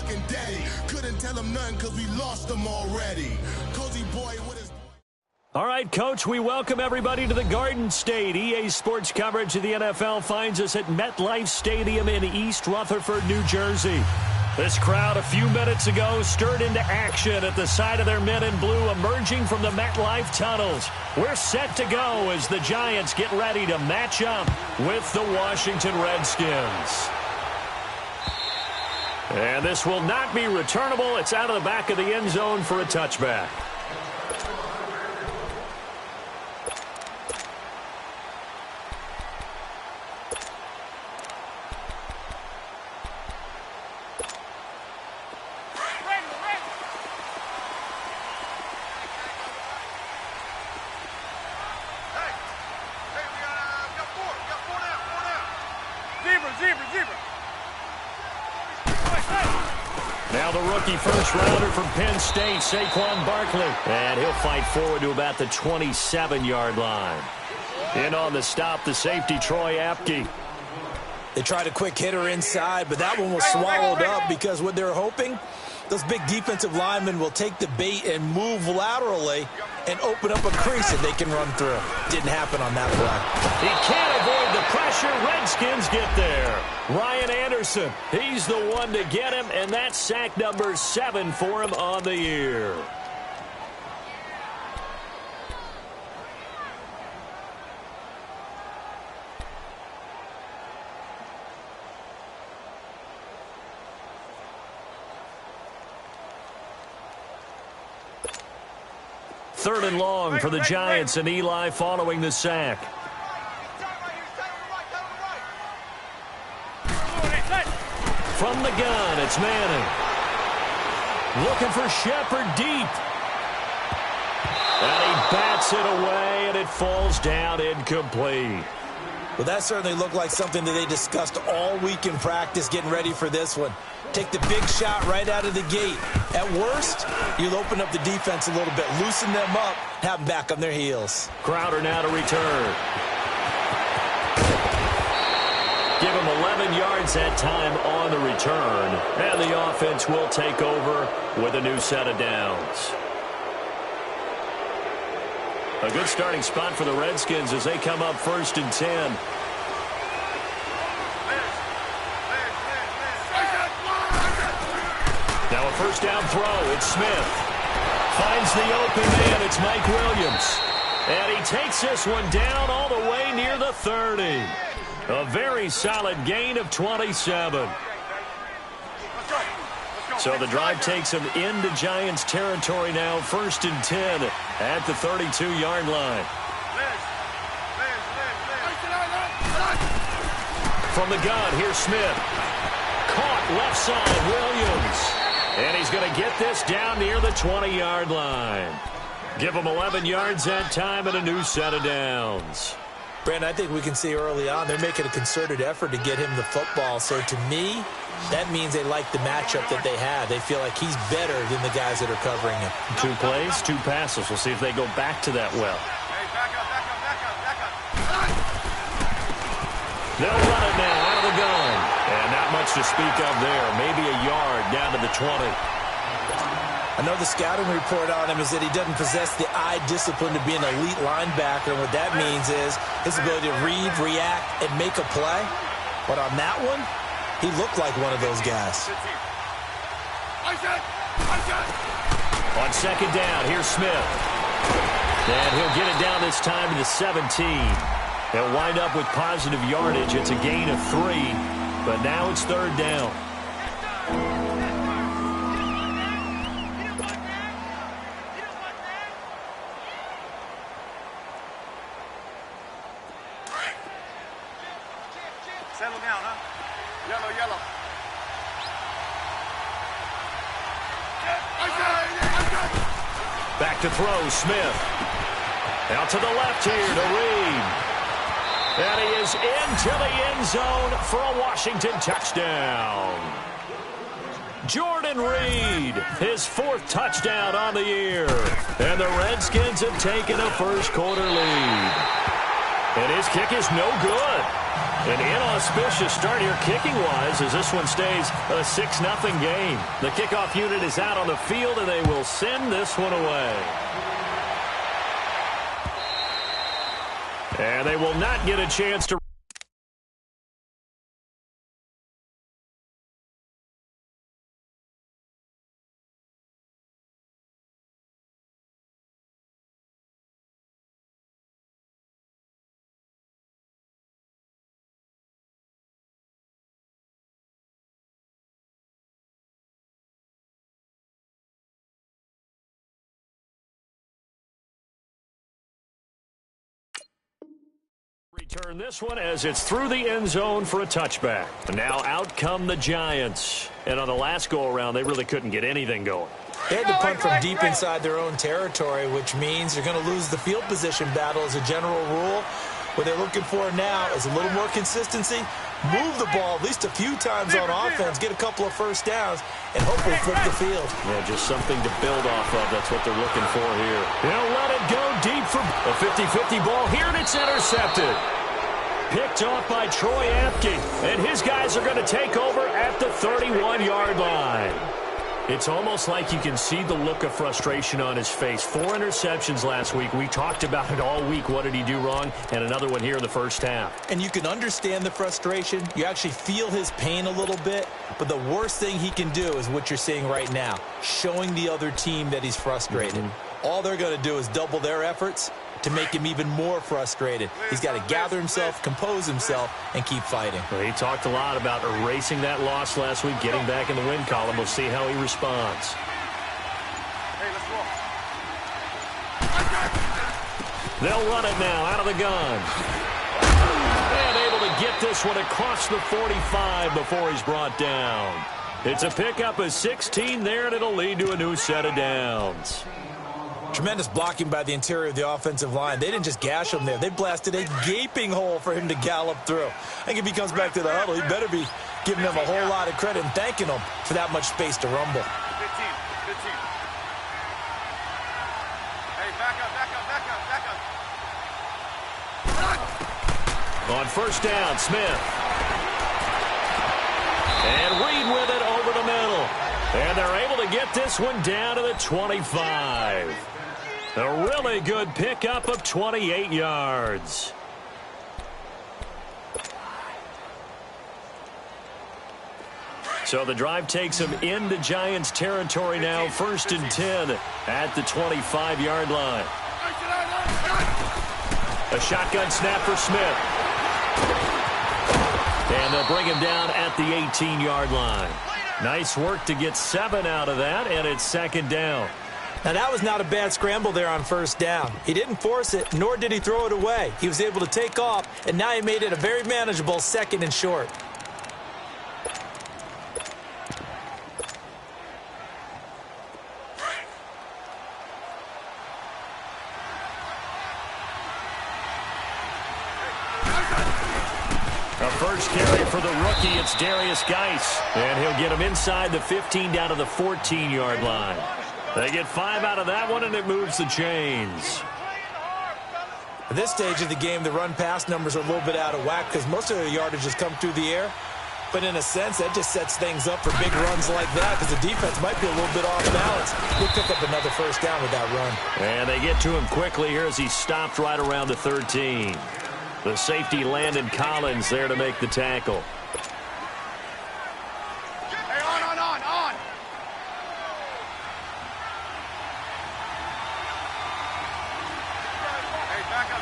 looking daddy. Couldn't tell him nothing because we lost him already. Cozy boy with his... All right, Coach, we welcome everybody to the Garden State. EA Sports coverage of the NFL finds us at MetLife Stadium in East Rutherford, New Jersey. This crowd a few minutes ago stirred into action at the side of their men in blue emerging from the MetLife tunnels. We're set to go as the Giants get ready to match up with the Washington Redskins. And this will not be returnable. It's out of the back of the end zone for a touchback. Now the rookie first-rounder from Penn State, Saquon Barkley. And he'll fight forward to about the 27-yard line. In on the stop, the safety, Troy Apke. They tried a quick hitter inside, but that one was swallowed up because what they're hoping, those big defensive linemen will take the bait and move laterally and open up a crease that they can run through. Didn't happen on that play. He can't avoid the pressure. Redskins get there. Ryan Anderson, he's the one to get him, and that's sack number 7 for him on the year. Third and long for the Giants, and Eli following the sack. From the gun, it's Manning. Looking for Shepard deep. And he bats it away, and it falls down incomplete. Well, that certainly looked like something that they discussed all week in practice getting ready for this one. Take the big shot right out of the gate. At worst, you'll open up the defense a little bit, loosen them up, have them back on their heels. Crowder now to return. Give him 11 yards that time on the return. And the offense will take over with a new set of downs. A good starting spot for the Redskins as they come up 1st and 10. Now a first down throw. It's Smith. Finds the open man. It's Mike Williams. And he takes this one down all the way near the 30. A very solid gain of 27. So the drive takes him into Giants territory now. 1st and 10 at the 32-yard line. From the gun, here's Smith. Caught left side, Williams. And he's going to get this down near the 20-yard line. Give him 11 yards that time and a new set of downs. Brandon, I think we can see early on they're making a concerted effort to get him the football. So to me, that means they like the matchup that they have. They feel like he's better than the guys that are covering him. 2 plays, 2 passes. We'll see if they go back to that well. They'll run it now out of the gun. And not much to speak of there. Maybe a yard down to the 20. I know the scouting report on him is that he doesn't possess the eye discipline to be an elite linebacker. And what that means is his ability to read, react, and make a play. But on that one, he looked like one of those guys. On second down, here's Smith. And he'll get it down this time to the 17. They'll wind up with positive yardage. It's a gain of 3. But now it's 3rd down. Settle down, huh? Yellow. Back to throw, Smith. Out to the left here to Reed. And he is into the end zone for a Washington touchdown. Jordan Reed, his 4th touchdown on the year. And the Redskins have taken a first quarter lead. And his kick is no good. An inauspicious start here kicking-wise as this one stays a 6-0 game. The kickoff unit is out on the field, and they will send this one away. And they will not get a chance to... Return this one as it's through the end zone for a touchback. Now out come the Giants. And on the last go-around, they really couldn't get anything going. They had to punt from deep inside their own territory, which means they're going to lose the field position battle as a general rule. What they're looking for now is a little more consistency, move the ball at least a few times on offense, get a couple of first downs, and hopefully flip the field. Yeah, just something to build off of. That's what they're looking for here. They'll let it go deep for a 50-50 ball here, and it's intercepted. Picked off by Troy Apke, and his guys are going to take over at the 31-yard line. It's almost like you can see the look of frustration on his face. 4 interceptions last week. We talked about it all week. What did he do wrong? And another one here in the first half. And you can understand the frustration. You actually feel his pain a little bit. But the worst thing he can do is what you're seeing right now, showing the other team that he's frustrated. All they're going to do is double their efforts to make him even more frustrated. He's got to gather himself, compose himself, and keep fighting. Well, he talked a lot about erasing that loss last week, getting back in the win column. We'll see how he responds. Hey, let's roll. They'll run it now out of the gun. And able to get this one across the 45 before he's brought down. It's a pickup of 16 there, and it'll lead to a new set of downs. Tremendous blocking by the interior of the offensive line. They didn't just gash him there. They blasted a gaping hole for him to gallop through. I think if he comes back to the huddle, he better be giving them a whole lot of credit and thanking them for that much space to rumble. 15. Hey, back up. On first down, Smith. And Reed with it over the middle. And they're able to get this one down to the 25. A really good pickup of 28 yards. So the drive takes them into Giants territory now, 1st and 10 at the 25-yard line. A shotgun snap for Smith. And they'll bring him down at the 18-yard line. Nice work to get 7 out of that, and it's 2nd down. Now, that was not a bad scramble there on first down. He didn't force it, nor did he throw it away. He was able to take off, and now he made it a very manageable 2nd and short. A first carry for the rookie, it's Darius Geis. And he'll get him inside the 15 down to the 14-yard line. They get 5 out of that one, and it moves the chains. At this stage of the game, the run-pass numbers are a little bit out of whack because most of the yardage has come through the air. But in a sense, that just sets things up for big runs like that because the defense might be a little bit off balance. He'll pick up another first down with that run. And they get to him quickly here as he stopped right around the 13. The safety, Landon Collins, there to make the tackle. Hey, on. Hey, back up.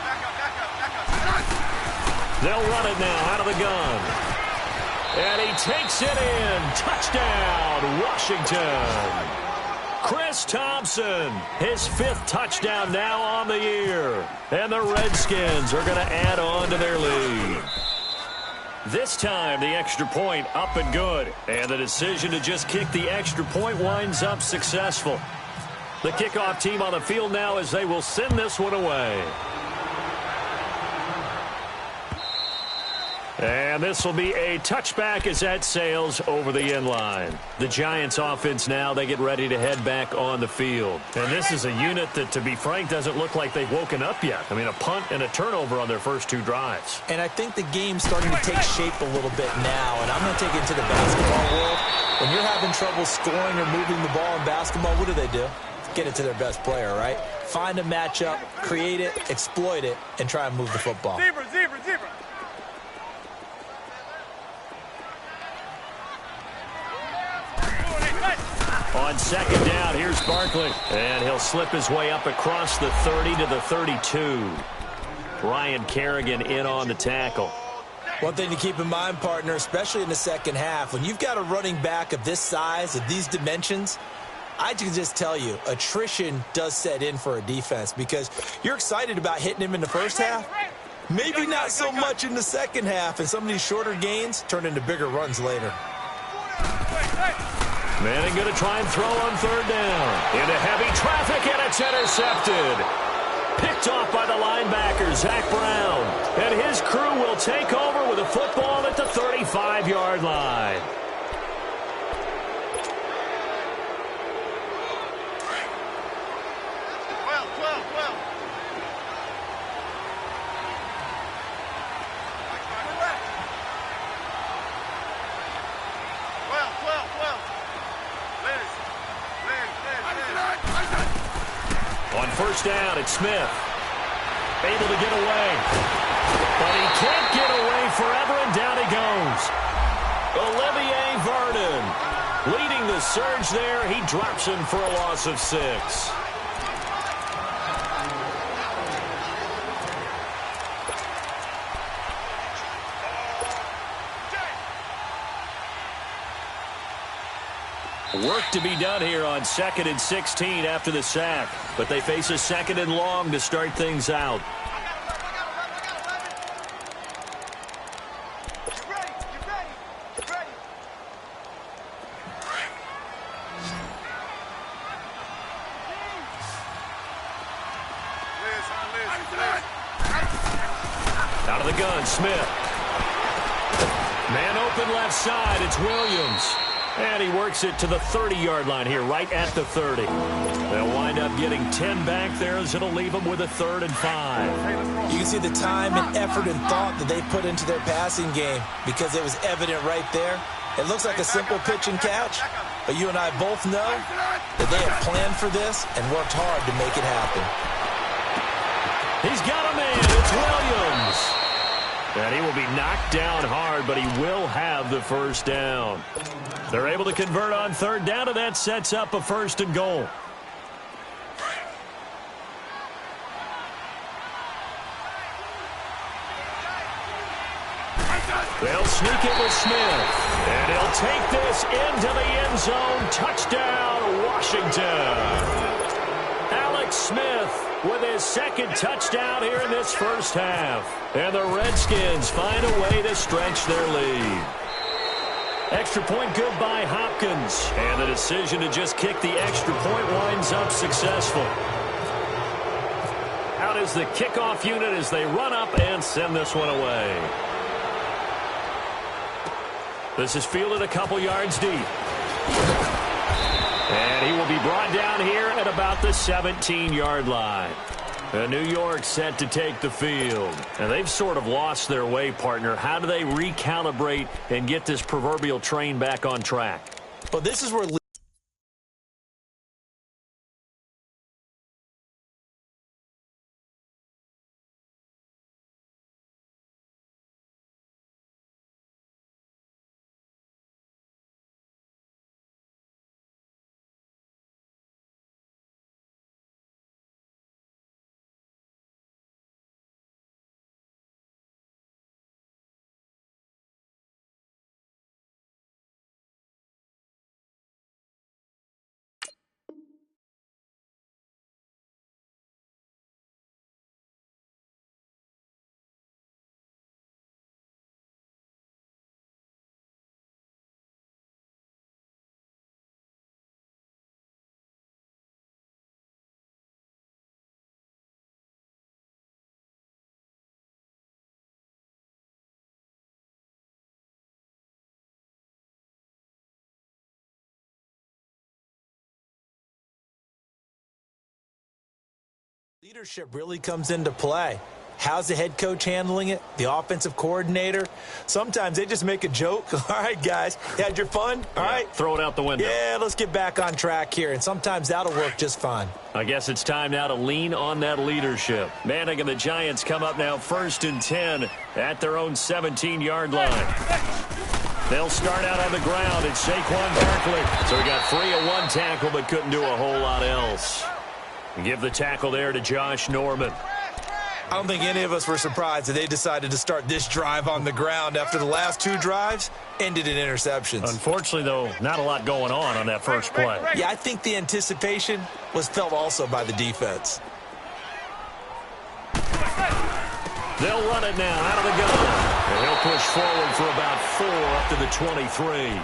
They'll run it now out of the gun. And he takes it in. Touchdown, Washington. Chris Thompson, his 5th touchdown now on the year. And the Redskins are going to add on to their lead. This time, the extra point up and good. And the decision to just kick the extra point winds up successful. The kickoff team on the field now as they will send this one away. And this will be a touchback as that sails over the end line. The Giants offense now, they get ready to head back on the field. And this is a unit that, to be frank, doesn't look like they've woken up yet. I mean, a punt and a turnover on their first 2 drives. And I think the game's starting to take shape a little bit now. And I'm going to take it to the basketball world. When you're having trouble scoring or moving the ball in basketball, what do? Get it to their best player, right? Find a matchup, create it, exploit it, and try and move the football. Zebra. On second down, here's Barkley. And he'll slip his way up across the 30 to the 32. Ryan Kerrigan in on the tackle. One thing to keep in mind, partner, especially in the second half, when you've got a running back of this size, of these dimensions, I can just tell you, attrition does set in for a defense because you're excited about hitting him in the first half. Maybe not so much in the second half, and some of these shorter gains turn into bigger runs later. Manning going to try and throw on third down. Into heavy traffic, and it's intercepted. Picked off by the linebacker, Zach Brown. And his crew will take over with a football at the 35-yard line. On first down, it's Smith. Able to get away. But he can't get away forever, and down he goes. Olivier Vernon leading the surge there. He drops him for a loss of 6. Work to be done here on 2nd and 16 after the sack. But they face a 2nd and long to start things out. Out of the gun, Smith. Man open left side, it's Williams. And he works it to the 30-yard line here, right at the 30. They'll wind up getting 10 back there as it'll leave them with a 3rd and 5. You can see the time and effort and thought that they put into their passing game because it was evident right there. It looks like a simple pitch and catch, but you and I both know that they have planned for this and worked hard to make it happen. He's got a man. It's Williams. And he will be knocked down hard, but he will have the first down. They're able to convert on third down, and that sets up a 1st and goal. They'll sneak it with Smith. And he'll take this into the end zone. Touchdown, Washington. Alex Smith with his 2nd touchdown here in this first half. And the Redskins find a way to stretch their lead. Extra point good by Hopkins. And the decision to just kick the extra point winds up successful. Out is the kickoff unit as they run up and send this one away. This is fielded a couple yards deep. And he will be brought down here at about the 17-yard line. And New York set to take the field. And they've sort of lost their way, partner. How do they recalibrate and get this proverbial train back on track? Well, this is where Leadership really comes into play. How's the head coach handling it? The offensive coordinator? Sometimes they just make a joke. All right, guys, you had your fun? All right. Throw it out the window. Yeah, let's get back on track here, and sometimes that'll work just fine. I guess it's time now to lean on that leadership. Manning and the Giants come up now 1st and 10 at their own 17-yard line. They'll start out on the ground. It's Saquon Barkley. So he got free of one tackle but couldn't do a whole lot else. Give the tackle there to Josh Norman. I don't think any of us were surprised that they decided to start this drive on the ground after the last 2 drives ended in interceptions. Unfortunately, though, not a lot going on that first play. Yeah, I think the anticipation was felt also by the defense. They'll run it now out of the gun. And he'll push forward for about 4 up to the 23.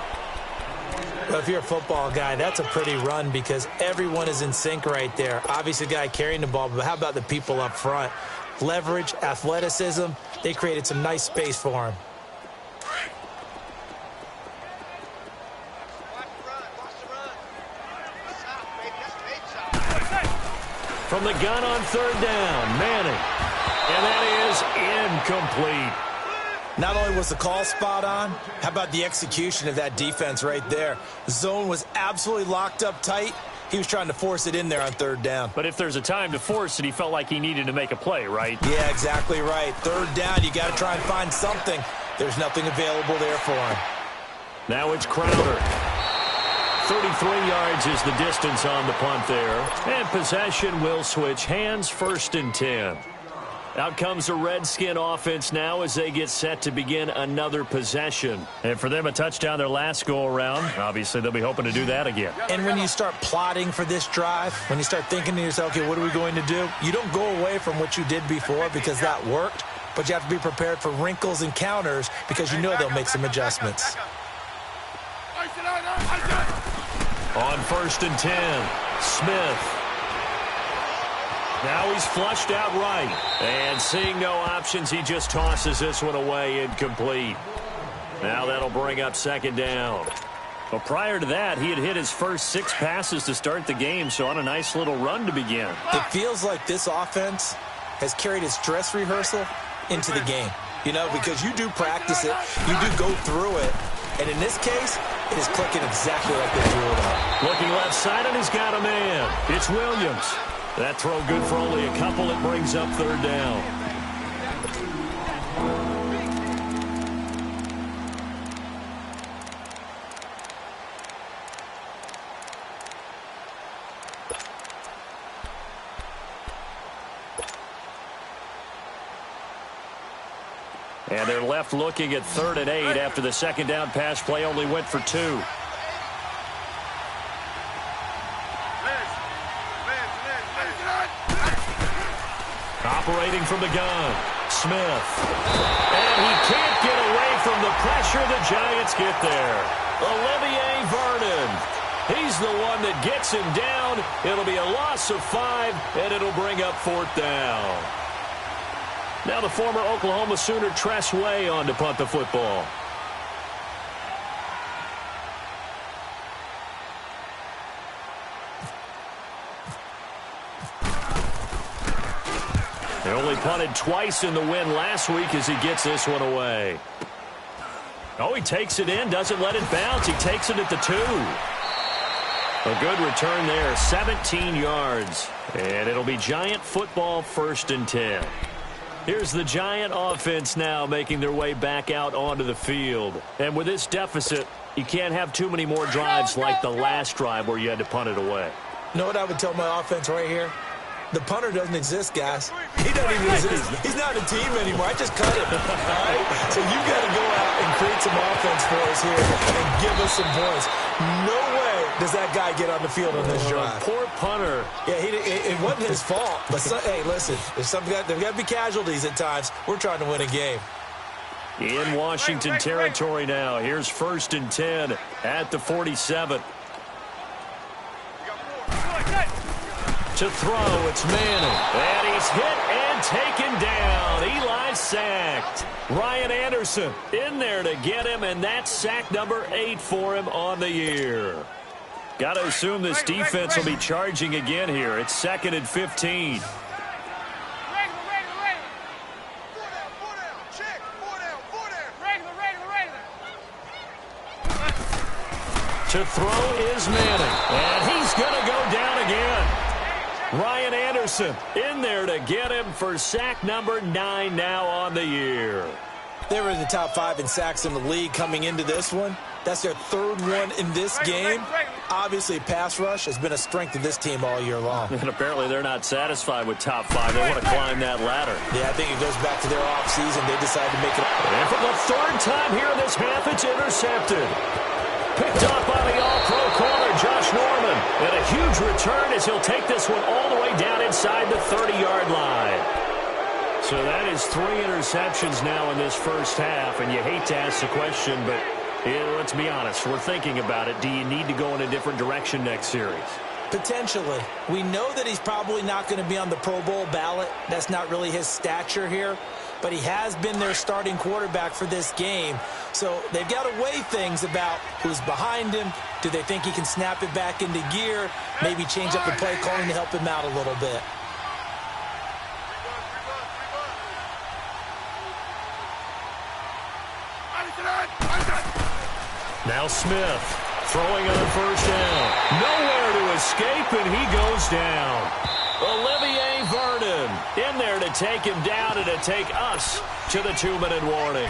Well, if you're a football guy, that's a pretty run because everyone is in sync right there. Obviously, the guy carrying the ball, but how about the people up front? Leverage, athleticism, they created some nice space for him. From the gun on 3rd down, Manning. And that is incomplete. Not only was the call spot on, how about the execution of that defense right there? The zone was absolutely locked up tight. He was trying to force it in there on 3rd down. But if there's a time to force it, he felt like he needed to make a play, right? Yeah, exactly right. 3rd down, you got to try and find something. There's nothing available there for him. Now it's Crowder. 33 yards is the distance on the punt there. And possession will switch hands, 1st and 10. Out comes the Redskin offense now as they get set to begin another possession. And for them, a touchdown their last go-around. Obviously, they'll be hoping to do that again. And when you start plotting for this drive, when you start thinking to yourself, okay, what are we going to do? You don't go away from what you did before because that worked, but you have to be prepared for wrinkles and counters because you know they'll make some adjustments. On 1st and 10, Smith. Now he's flushed out right. And seeing no options, he just tosses this one away, incomplete. Now that'll bring up 2nd down. But prior to that, he had hit his first 6 passes to start the game, so on a nice little run to begin. It feels like this offense has carried its dress rehearsal into the game. You know, because you do practice it, you do go through it, and in this case, it is clicking exactly like they drew it up. Looking left side, and he's got a man. It's Williams. That throw good for only a couple. It brings up 3rd down. And they're left looking at 3rd and 8 after the 2nd down pass play only went for 2. Operating from the gun, Smith. And he can't get away from the pressure. The Giants get there. Olivier Vernon. He's the one that gets him down. It'll be a loss of 5, and it'll bring up 4th down. Now the former Oklahoma Sooner Tress Way on to punt the football. They only punted twice in the win last week as he gets this one away. Oh, he takes it in, doesn't let it bounce. He takes it at the 2. A good return there, 17 yards. And it'll be Giant football, 1st and 10. Here's the Giant offense now making their way back out onto the field. And with this deficit, you can't have too many more drives like the last drive where you had to punt it away. You know what I would tell my offense right here? The punter doesn't exist, guys. He doesn't even exist. He's not a team anymore. I just cut him. All right? So you've got to go out and create some offense for us here and give us some points. No way does that guy get on the field on this drive. Poor punter. Yeah, it wasn't his fault. But, hey, listen, there's got to be casualties at times. We're trying to win a game. In Washington territory now. Here's 1st and 10 at the 47. To throw, it's Manning. And he's hit and taken down. Eli sacked. Ryan Anderson in there to get him, and that's sack number 8 for him on the year. Got to assume this defense will be charging again here. It's 2nd and 15. To throw is Manning. And he's going to go down again. Ryan Anderson in there to get him for sack number 9 now on the year. They were in the top 5 in sacks in the league coming into this one. That's their 3rd one in this game. Obviously, pass rush has been a strength of this team all year long. And apparently they're not satisfied with top 5. They want to climb that ladder. Yeah, I think it goes back to their offseason. They decided to make it. And for the 3rd time here in this half, it's intercepted. Picked up by the all-pro corner, Josh Norman. And a huge return as he'll take this one all the way down inside the 30-yard line. So that is 3 interceptions now in this first half. And you hate to ask the question, but let's be honest. We're thinking about it. Do you need to go in a different direction next series? Potentially. We know that he's probably not going to be on the Pro Bowl ballot. That's not really his stature here. But he has been their starting quarterback for this game. So they've got to weigh things about who's behind him. Do they think he can snap it back into gear? Maybe change up the play calling to help him out a little bit. Now Smith throwing on 1st down. Nowhere to escape, and he goes down. Olivier Vernon in there to take him down and to take us to the 2-minute warning.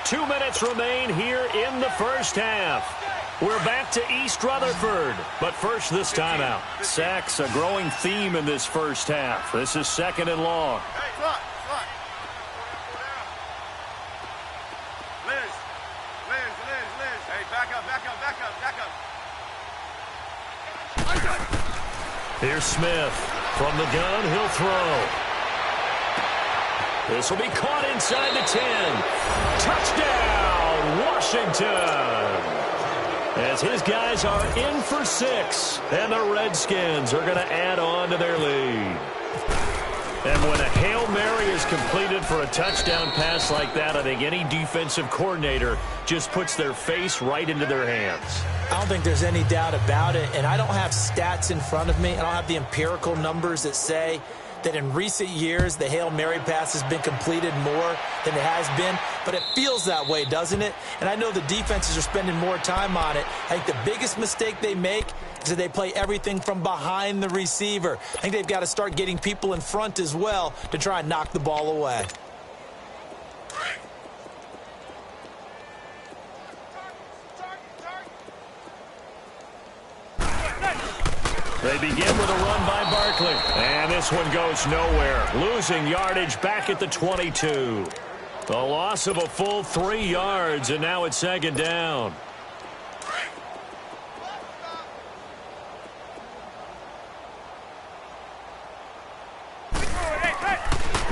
2 minutes remain here in the first half. We're back to East Rutherford, but first this timeout. Sacks a growing theme in this first half. This is 2nd and long. Hey, front. Liz. Hey, back up. Here's Smith. From the gun, he'll throw. This will be caught inside the 10. Touchdown, Washington. As his guys are in for 6. And the Redskins are going to add on to their lead. And when a Hail Mary is completed for a touchdown pass like that, I think any defensive coordinator just puts their face right into their hands. I don't think there's any doubt about it, and I don't have stats in front of me. I don't have the empirical numbers that say that in recent years the Hail Mary pass has been completed more than it has been, but it feels that way, doesn't it? And I know the defenses are spending more time on it. I think the biggest mistake they make is that they play everything from behind the receiver. I think they've got to start getting people in front as well to try and knock the ball away. They begin with a run by Barkley. And this one goes nowhere. Losing yardage back at the 22. A loss of a full 3 yards, and now it's 2nd down.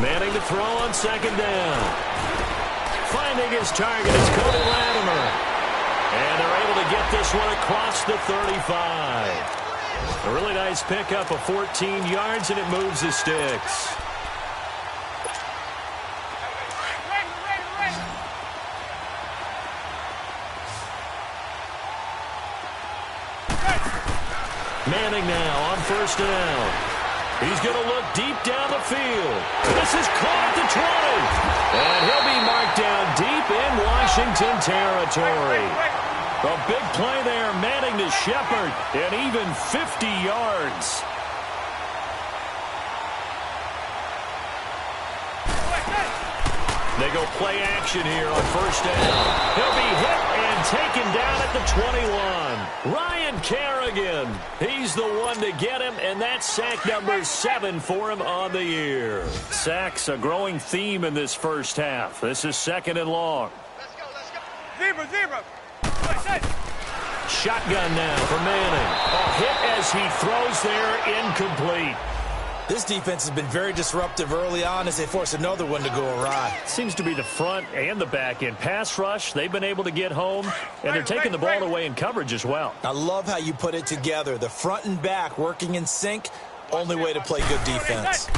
Manning to throw on 2nd down. Finding his target is Cody Latimer. And they're able to get this one across the 35. A really nice pickup of 14 yards, and it moves the sticks. Manning now on 1st down. He's going to look deep down the field. This is caught at the 20. And he'll be marked down deep in Washington territory. A big play there, Manning to Shepard, and even 50 yards. They go play action here on 1st down. He'll be hit and taken down at the 21. Ryan Kerrigan, he's the one to get him, and that's sack number 7 for him on the year. Sacks a growing theme in this first half. This is 2nd and long. Let's go. Zebra. Shotgun now for Manning. A hit as he throws there, incomplete. This defense has been very disruptive early on as they force another one to go awry. Seems to be the front and the back end. Pass rush, they've been able to get home, and they're taking the ball away in coverage as well. I love how you put it together. The front and back working in sync, only way to play good defense.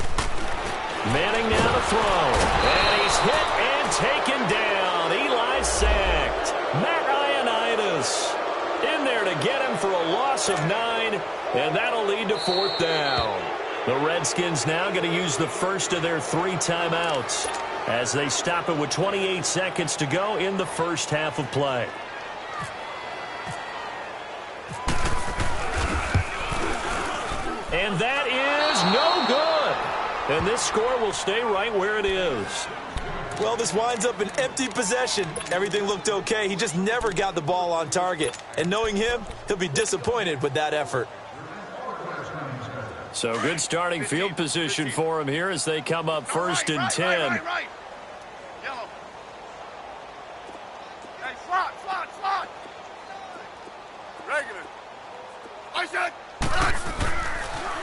Manning now to throw, and he's hit and taken down. Eli sacked. Matt Ioannidis in there to get him for a loss of 9, and that'll lead to 4th down. The Redskins now going to use the first of their 3 timeouts as they stop it with 28 seconds to go in the first half of play. And that is no good. And this score will stay right where it is. Well, this winds up an empty possession. Everything looked okay. He just never got the ball on target. And knowing him, he'll be disappointed with that effort. So good starting field position for him here as they come up first and 10. Right. Yellow. Hey, slot. Regular. I said.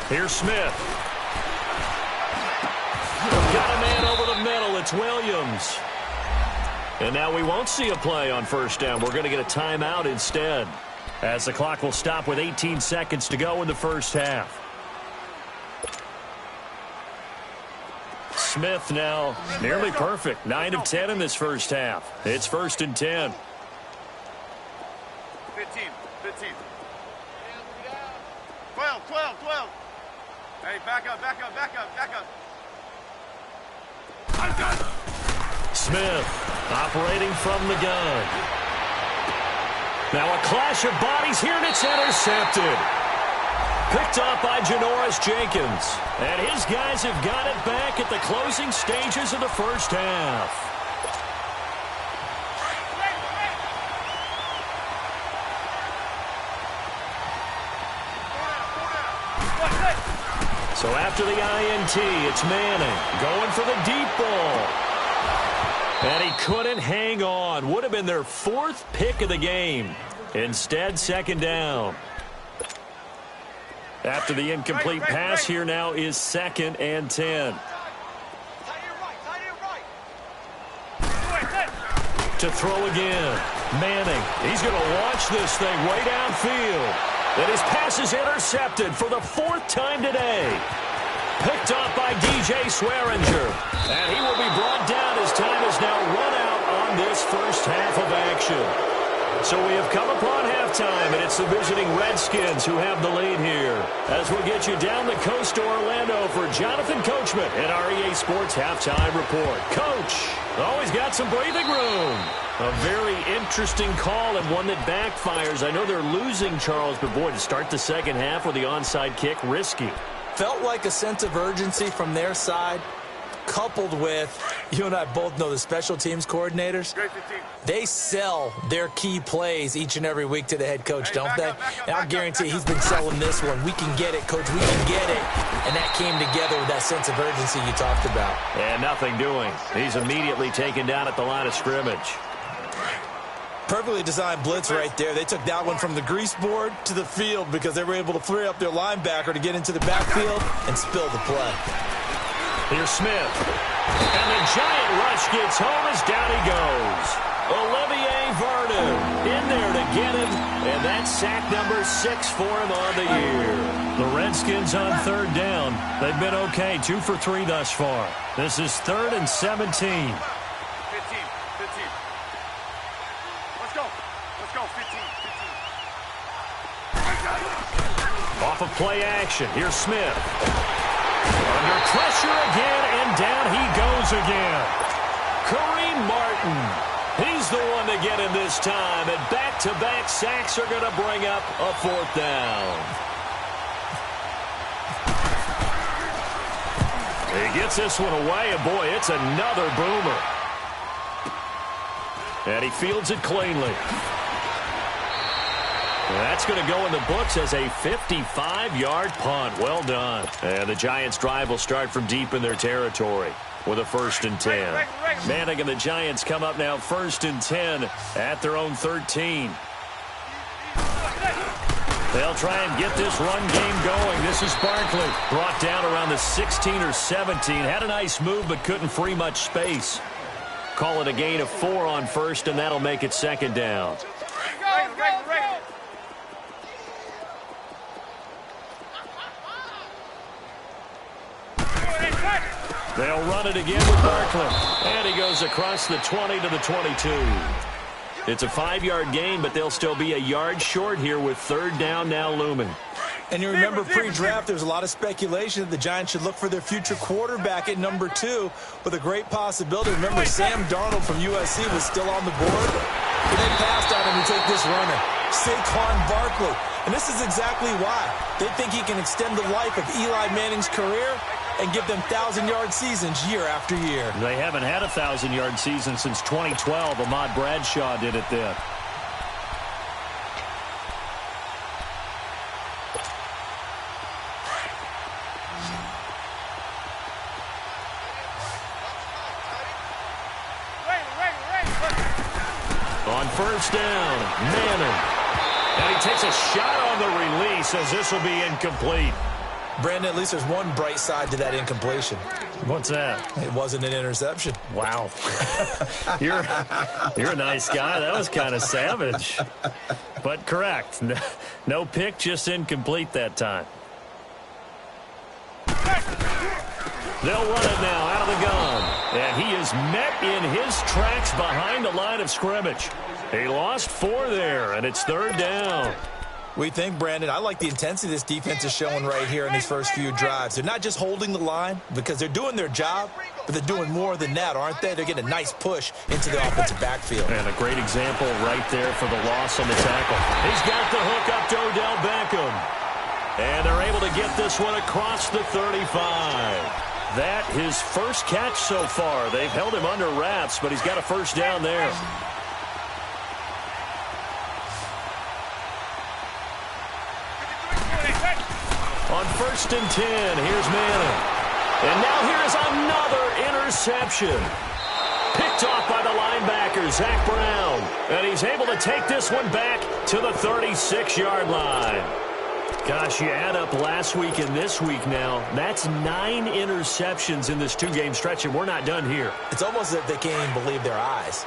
Here's Smith. Got a man over the middle. It's Williams. And now we won't see a play on first down. We're going to get a timeout instead, as the clock will stop with 18 seconds to go in the first half. Smith now nearly perfect. 9 of 10 in this first half. It's first and 10. 15. 12. Hey, back up. Smith operating from the gun. Now a clash of bodies here, and it's intercepted. Picked off by Janoris Jenkins. And his guys have got it back at the closing stages of the first half. So after the INT, it's Manning going for the deep ball. And he couldn't hang on. Would have been their fourth pick of the game. Instead, second down. After the incomplete pass, here now is second and 10. To throw again. Manning. He's going to launch this thing way downfield. And his pass is intercepted for the fourth time today. Picked off by DJ Swearinger. And he will be brought down as time is now run out on this first half of action. So we have come upon halftime, and it's the visiting Redskins who have the lead here. As we'll get you down the coast to Orlando for Jonathan Coachman at our EA Sports Halftime Report. Coach, always got some breathing room. A very interesting call and one that backfires. I know they're losing, Charles, but boy, to start the second half with the onside kick, risky. Felt like a sense of urgency from their side, coupled with, you and I both know the special teams coordinators, they sell their key plays each and every week to the head coach, don't they? And I'll guarantee he's been selling this one. We can get it, Coach, we can get it. And that came together with that sense of urgency you talked about. And nothing doing. He's immediately taken down at the line of scrimmage. Perfectly designed blitz right there. They took that one from the grease board to the field because they were able to free up their linebacker to get into the backfield and spill the play. Here's Smith. And the giant rush gets home as down he goes. Olivier Vernon in there to get him. And that's sack number 6 for him on the year. The Redskins on third down. They've been okay. 2 for 3 thus far. This is 3rd and 17. 15. Let's go, 15. Off of play action. Here's Smith. Under pressure again, and down he goes again. Kareem Martin. He's the one to get him this time, and back-to-back sacks are going to bring up a 4th down. He gets this one away, and boy, it's another boomer. And he fields it cleanly. That's going to go in the books as a 55-yard punt. Well done. And the Giants' drive will start from deep in their territory with a 1st and 10. Manning and the Giants come up now 1st and 10 at their own 13. They'll try and get this run game going. This is Barkley. Brought down around the 16 or 17. Had a nice move but couldn't free much space. Call it a gain of 4 on 1st, and that'll make it 2nd down. They'll run it again with Barkley. And he goes across the 20 to the 22. It's a 5-yard gain, but they'll still be a yard short here with 3rd down now looming. And you remember pre-draft, there's a lot of speculation that the Giants should look for their future quarterback at number 2 with a great possibility. Remember, Sam Darnold from USC was still on the board. But they passed on him to take this runner, Saquon Barkley. And this is exactly why. They think he can extend the life of Eli Manning's career and give them 1,000-yard seasons year after year. They haven't had a 1,000-yard season since 2012. Ahmad Bradshaw did it then. On first down, Manning. And he takes a shot on the release as this will be incomplete. Brandon, at least there's one bright side to that incompletion. What's that? It wasn't an interception. Wow. You're a nice guy. That was kind of savage. But correct. No pick, just incomplete that time. They'll run it now out of the gun. And he is met in his tracks behind the line of scrimmage. He lost 4 there, and it's third down. We think, Brandon, I like the intensity this defense is showing right here in these first few drives. They're not just holding the line because they're doing their job, but they're doing more than that, aren't they? They're getting a nice push into the offensive backfield. And a great example right there for the loss on the tackle. He's got the hook up to Odell Beckham. And they're able to get this one across the 35. That his first catch so far. They've held him under wraps, but he's got a first down there. On first and 10, here's Manning. And now here is another interception. Picked off by the linebacker, Zach Brown. And he's able to take this one back to the 36-yard line. Gosh, you add up last week and this week now. That's 9 interceptions in this 2-game stretch, and we're not done here. It's almost as if they can't even believe their eyes.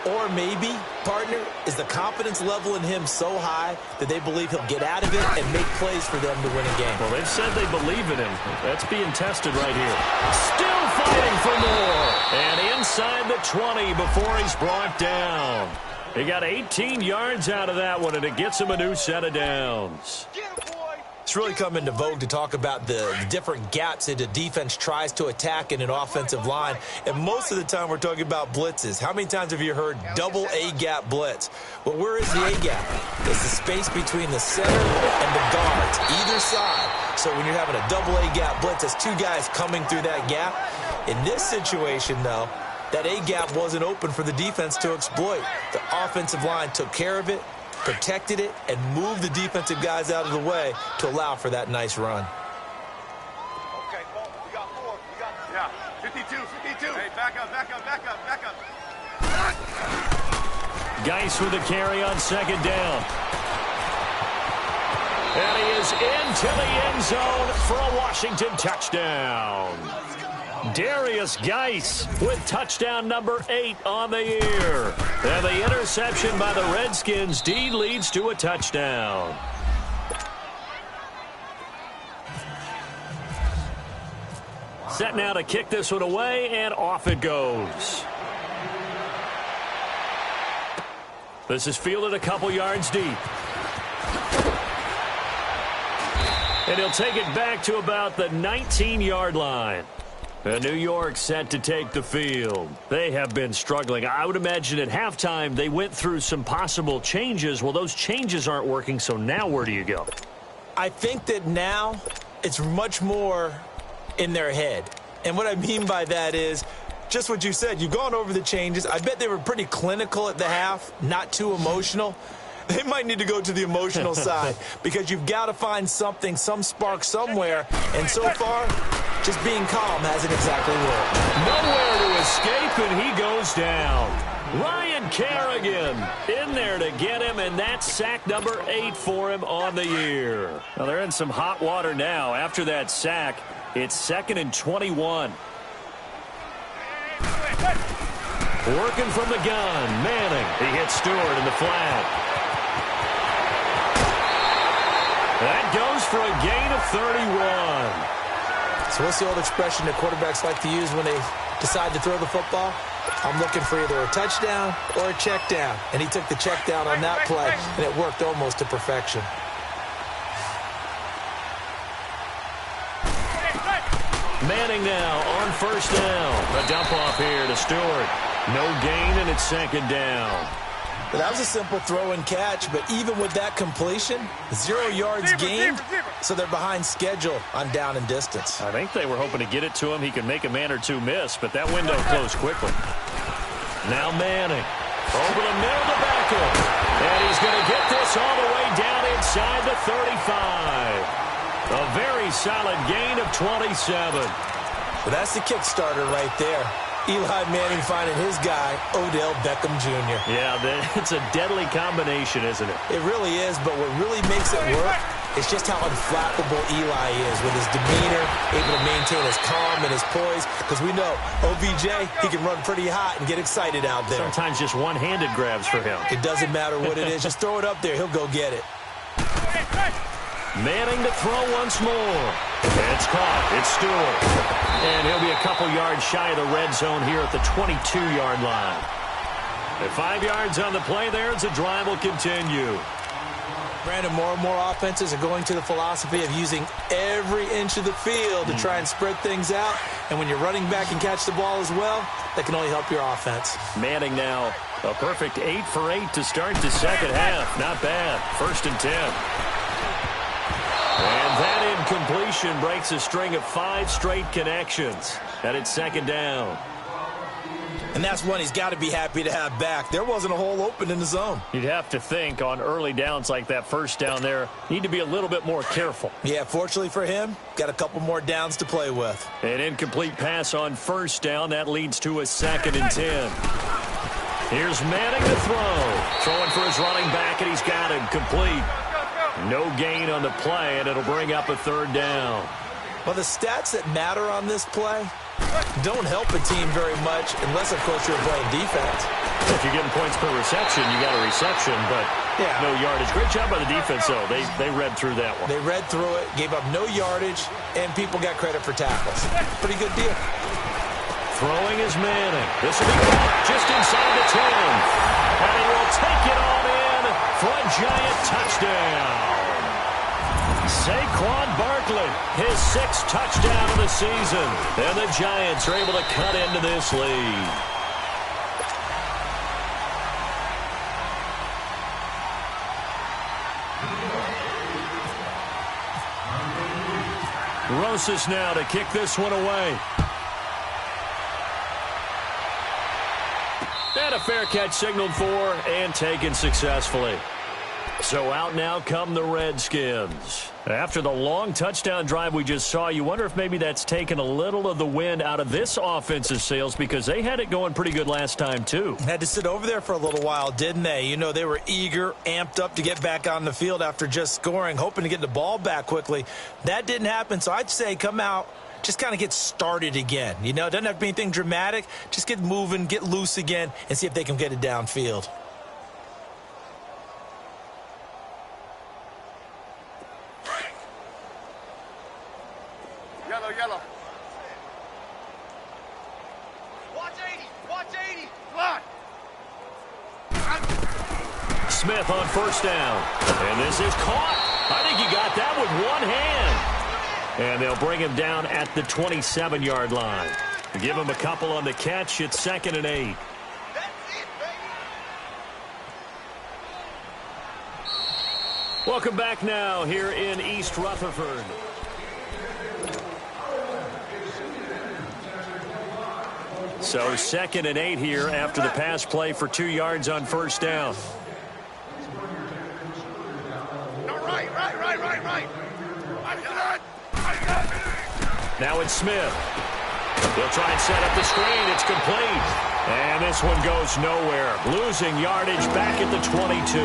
Or maybe, partner, is the confidence level in him so high that they believe he'll get out of it and make plays for them to win a game. Well, they've said they believe in him. That's being tested right here. Still fighting for more. And inside the 20 before he's brought down. He got 18 yards out of that one, and it gets him a new set of downs. It's really come into vogue to talk about the different gaps that a defense tries to attack in an offensive line. And most of the time we're talking about blitzes. How many times have you heard double A-gap blitz? Well, where is the A-gap? It's the space between the center and the guards, either side. So when you're having a double A-gap blitz, it's 2 guys coming through that gap. In this situation, though, that A-gap wasn't open for the defense to exploit. The offensive line took care of it, protected it, and moved the defensive guys out of the way to allow for that nice run. Okay, Paul, we got 4. We got, yeah, 52. Hey, back up. Geis with the carry on second down. And he is into the end zone for a Washington touchdown. Darius Geis with touchdown number 8 on the year. And the interception by the Redskins. D leads to a touchdown. Set now to kick this one away, and off it goes. This is fielded a couple yards deep. And he'll take it back to about the 19-yard line. And New York set to take the field. They have been struggling. I would imagine at halftime they went through some possible changes. Well, those changes aren't working, so now where do you go? I think that now it's much more in their head. And what I mean by that is just what you said. You've gone over the changes. I bet they were pretty clinical at the half, not too emotional. They might need to go to the emotional side because you've got to find something, some spark somewhere. And so far, just being calm hasn't exactly worked. Nowhere to escape, and he goes down. Ryan Kerrigan in there to get him, and that's sack number 8 for him on the year. Well, they're in some hot water now. After that sack, it's 2nd and 21. Working from the gun, Manning. He hits Stewart in the flat. That goes for a gain of 31. So what's the old expression that quarterbacks like to use when they decide to throw the football? I'm looking for either a touchdown or a check down. And he took the check down on that play, and it worked almost to perfection. Manning now on first down. A dump off here to Stewart. No gain, and it's 2nd down. But that was a simple throw and catch, but even with that completion, 0 yards gained, so they're behind schedule on down and distance. I think they were hoping to get it to him. He could make a man or two miss, but that window closed quickly. Now Manning over the middle to Beckham. And he's going to get this all the way down inside the 35. A very solid gain of 27. Well, that's the Kickstarter right there. Eli Manning finding his guy, Odell Beckham Jr. Yeah, it's a deadly combination, isn't it? It really is, but what really makes it work is just how unflappable Eli is with his demeanor, able to maintain his calm and his poise, because we know OBJ, he can run pretty hot and get excited out there. Sometimes just one-handed grabs for him. It doesn't matter what it is. Just throw it up there. He'll go get it. Manning to throw once more. It's caught. It's Stewart. And he'll be a couple yards shy of the red zone here at the 22-yard line. At 5 yards on the play there as the drive will continue. Brandon, more and more offenses are going to the philosophy of using every inch of the field to try and spread things out. And when you're running back and catch the ball as well, that can only help your offense. Manning now a perfect 8 for 8 to start the second half. Not bad. 1st and 10. And that incompletion breaks a string of 5 straight connections. And it's 2nd down. And that's one he's got to be happy to have back. There wasn't a hole open in the zone. You'd have to think on early downs like that 1st down there, need to be a little bit more careful. Yeah, fortunately for him, got a couple more downs to play with. An incomplete pass on 1st down. That leads to a 2nd and 10. Here's Manning to throw. Throwing for his running back, and he's got him complete. No gain on the play, and it'll bring up a 3rd down. Well, the stats that matter on this play don't help a team very much unless, of course, you're playing defense. If you're getting points per reception, you got a reception, but no yardage. Great job by the defense, though. They read through that one. They read through it, gave up no yardage, and people got credit for tackles. Pretty good deal. Throwing is Manning. This will be caught just inside the 10. And he will take it all in for a giant touchdown. Saquon Barkley, his 6th touchdown of the season. And the Giants are able to cut into this lead. Rosas now to kick this one away. And a fair catch signaled for and taken successfully. So out now come the Redskins. After the long touchdown drive we just saw, you wonder if maybe that's taken a little of the wind out of this offense's sails because they had it going pretty good last time too. Had to sit over there for a little while, didn't they? You know, they were eager, amped up to get back on the field after just scoring, hoping to get the ball back quickly. That didn't happen, so I'd say come out, just kind of get started again. You know, it doesn't have to be anything dramatic. Just get moving, get loose again, and see if they can get it downfield. Yellow, yellow. Watch 80. Watch 80. Block. Smith on 1st down. And this is caught. I think he got that with one hand. And they'll bring him down at the 27-yard line. Give him a couple on the catch. It's 2nd and 8. Welcome back now here in East Rutherford. So 2nd and 8 here after the pass play for 2 yards on 1st down. No, right. Now it's Smith. He'll try and set up the screen. It's complete. And this one goes nowhere. Losing yardage back at the 22.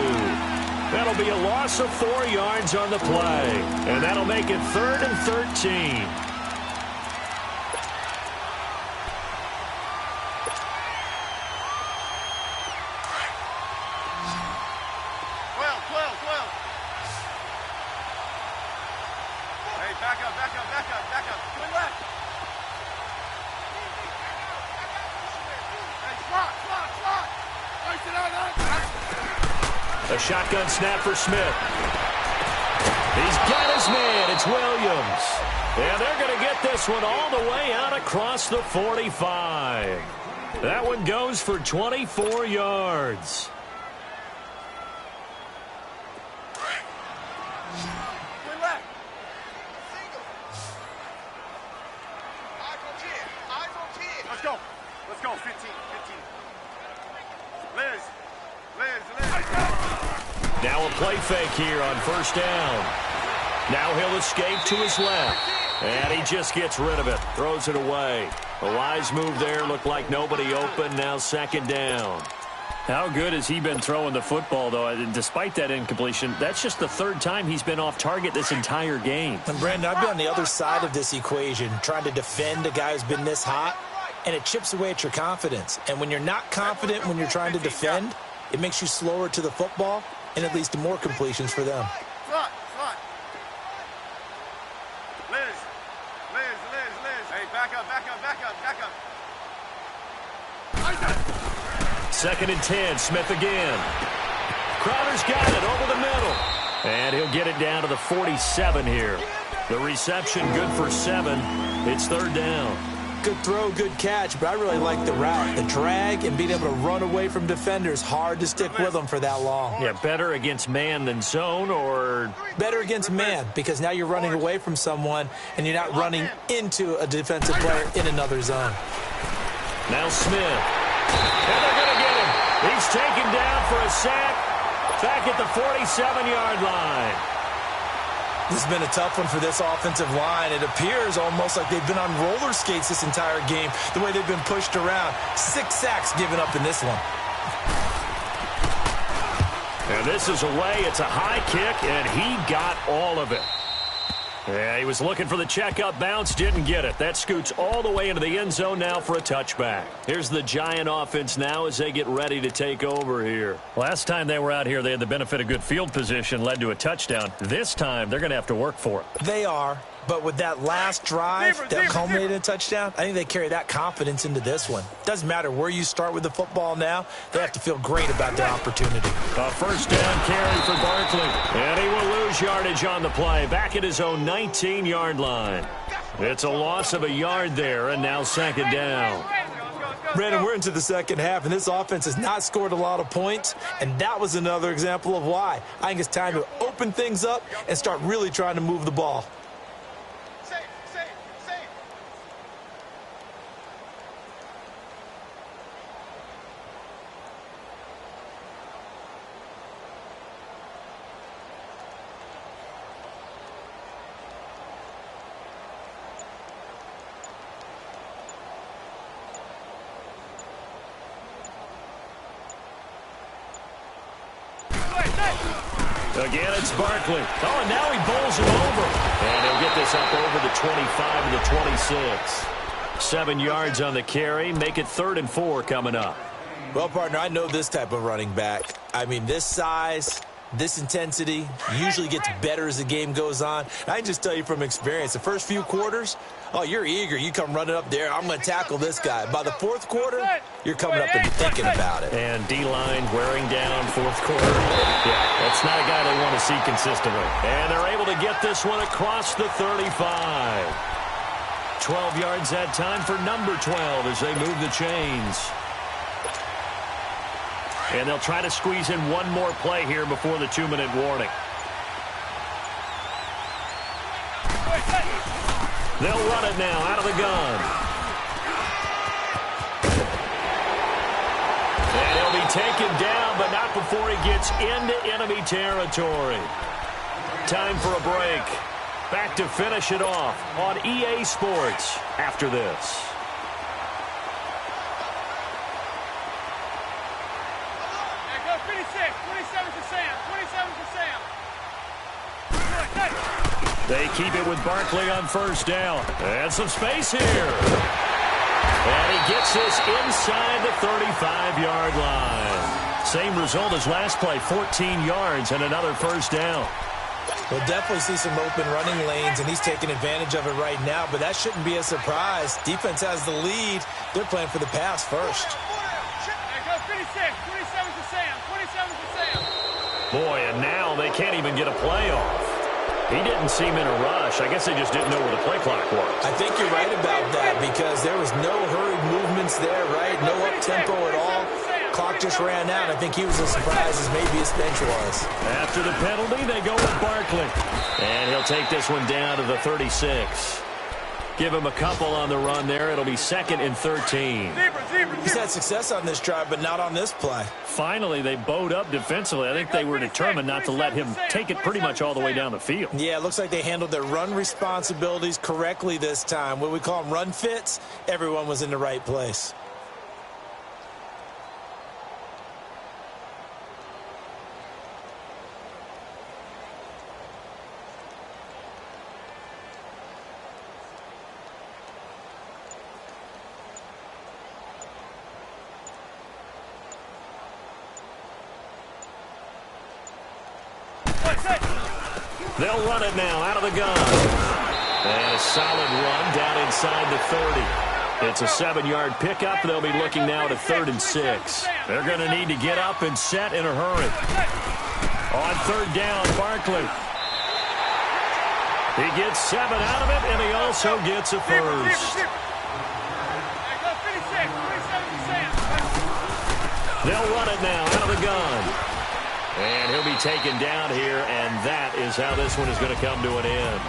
That'll be a loss of 4 yards on the play. And that'll make it 3rd and 13. 12. Hey, back up. Twin left. Hey, slot. Place it out. A shotgun snap for Smith. He's got his man. It's Williams. And they're going to get this one all the way out across the 45. That one goes for 24 yards. left. Let's go. Let's go. 15. Liz. Now a play fake here on first down. Now he'll escape to his left. And he just gets rid of it. Throws it away. A wise move there. Looked like nobody open. Now second down. How good has he been throwing the football, though? Despite that incompletion, that's just the third time he's been off target this entire game. And, Brandon, I've been on the other side of this equation, trying to defend a guy who's been this hot, and it chips away at your confidence. And when you're not confident when you're trying to defend, it makes you slower to the football, and it leads to more completions for them. Front. Liz. Hey, back up. Second and 10, Smith again. Crowder's got it over the middle. And he'll get it down to the 47 here. The reception good for 7. It's third down. Good throw, good catch, but I really like the route. The drag and being able to run away from defenders, hard to stick with them for that long. Yeah, better against man than zone, or? Better against man, because now you're running away from someone and you're not running into a defensive player in another zone. Now Smith. And they're going to get him. He's taken down for a sack back at the 47-yard line. This has been a tough one for this offensive line. It appears almost like they've been on roller skates this entire game, the way they've been pushed around. 6 sacks given up in this one. And this is away. It's a high kick, and he got all of it. Yeah, he was looking for the checkup bounce, didn't get it. That scoots all the way into the end zone now for a touchback. Here's the Giant offense now as they get ready to take over here. Last time they were out here, they had the benefit of good field position, led to a touchdown. This time, they're going to have to work for it. They are, but with that last drive that culminated in a touchdown, I think they carry that confidence into this one. Doesn't matter where you start with the football now, they have to feel great about their opportunity. A first down carry for Barkley, and he will lose yardage on the play, back at his own 19-yard line. It's a loss of a yard there, and now second down. Brandon, we're into the second half, and this offense has not scored a lot of points, and that was another example of why. I think it's time to open things up and start really trying to move the ball. Again, it's Barkley. Oh, and now he bowls him over. And he'll get this up over the 25 to the 26. 7 yards on the carry. Make it 3rd and 4 coming up. Well, partner, I know this type of running back. I mean, this size, this intensity usually gets better as the game goes on. And I can just tell you from experience, the first few quarters, oh, you're eager. You come running up there. I'm going to tackle this guy. By the 4th quarter, you're coming up and thinking about it. And D-line wearing down 4th quarter. Yeah, that's not a guy they want to see consistently. And they're able to get this one across the 35. 12 yards that time for number 12 as they move the chains. And they'll try to squeeze in one more play here before the 2-minute warning. They'll run it now out of the gun. And he'll be taken down, but not before he gets into enemy territory. Time for a break. Back to finish it off on EA Sports after this. They keep it with Barkley on first down. And some space here. And he gets this inside the 35-yard line. Same result as last play, 14 yards and another first down. We'll definitely see some open running lanes, and he's taking advantage of it right now, but that shouldn't be a surprise. Defense has the lead. They're playing for the pass first. Boy, and now they can't even get a play off. He didn't seem in a rush. I guess they just didn't know where the play clock was. I think you're right about that because there was no hurried movements there, right? No up-tempo at all. Clock just ran out. I think he was as surprised as maybe his bench was. After the penalty, they go with Barkley. And he'll take this one down to the 36. Give him a couple on the run there. It'll be 2nd and 13. He's had success on this drive, but not on this play. Finally, they bowed up defensively. I think they were determined not to let him take it pretty much all the way down the field. Yeah, it looks like they handled their run responsibilities correctly this time. What we call them run fits, everyone was in the right place. They'll run it now out of the gun. And a solid run down inside the 30. It's a 7-yard pickup. They'll be looking now at a 3rd and 6. They're going to need to get up and set in a hurry. On 3rd down, Barkley. He gets 7 out of it, and he also gets a first. They'll run it now out of the gun. And he'll be taken down here, and that is how this one is going to come to an end.